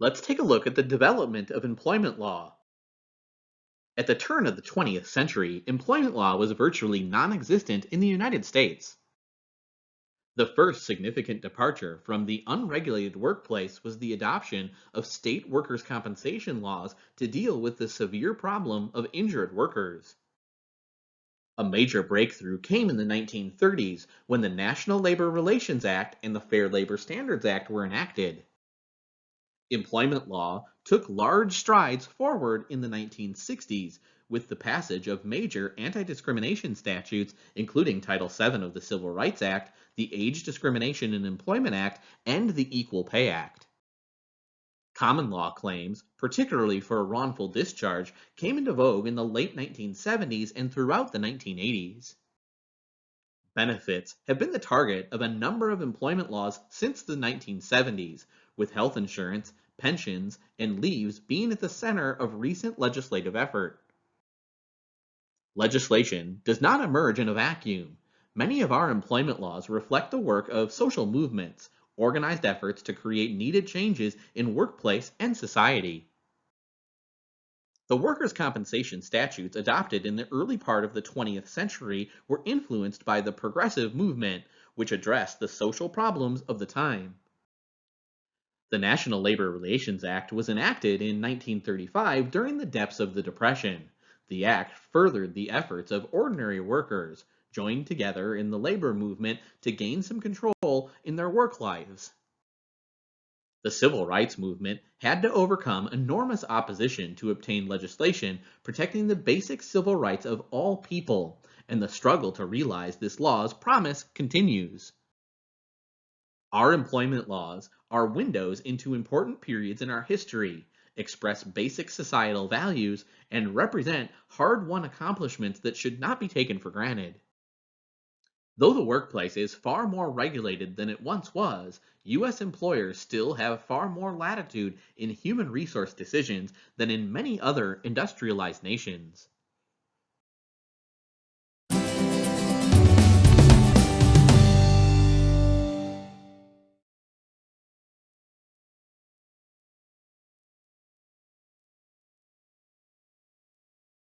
Let's take a look at the development of employment law. At the turn of the 20th century, employment law was virtually non existent in the United States. The first significant departure from the unregulated workplace was the adoption of state workers' compensation laws to deal with the severe problem of injured workers. A major breakthrough came in the 1930s when the National Labor Relations Act and the Fair Labor Standards Act were enacted. Employment law took large strides forward in the 1960s with the passage of major anti discrimination statutes, including Title VII of the Civil Rights Act, the Age Discrimination in Employment Act, and the Equal Pay Act. Common law claims, particularly for wrongful discharge, came into vogue in the late 1970s and throughout the 1980s. Benefits have been the target of a number of employment laws since the 1970s, with health insurance, pensions, and leaves being at the center of recent legislative effort. Legislation does not emerge in a vacuum. Many of our employment laws reflect the work of social movements, organized efforts to create needed changes in workplace and society. The workers' compensation statutes adopted in the early part of the 20th century were influenced by the progressive movement, which addressed the social problems of the time. The National Labor Relations Act was enacted in 1935 during the depths of the Depression. The act furthered the efforts of ordinary workers, joined together in the labor movement to gain some control in their work lives. The civil rights movement had to overcome enormous opposition to obtain legislation protecting the basic civil rights of all people, and the struggle to realize this law's promise continues. Our employment laws are windows into important periods in our history, express basic societal values, and represent hard won accomplishments that should not be taken for granted. Though the workplace is far more regulated than it once was, U.S. employers still have far more latitude in human resource decisions than in many other industrialized nations.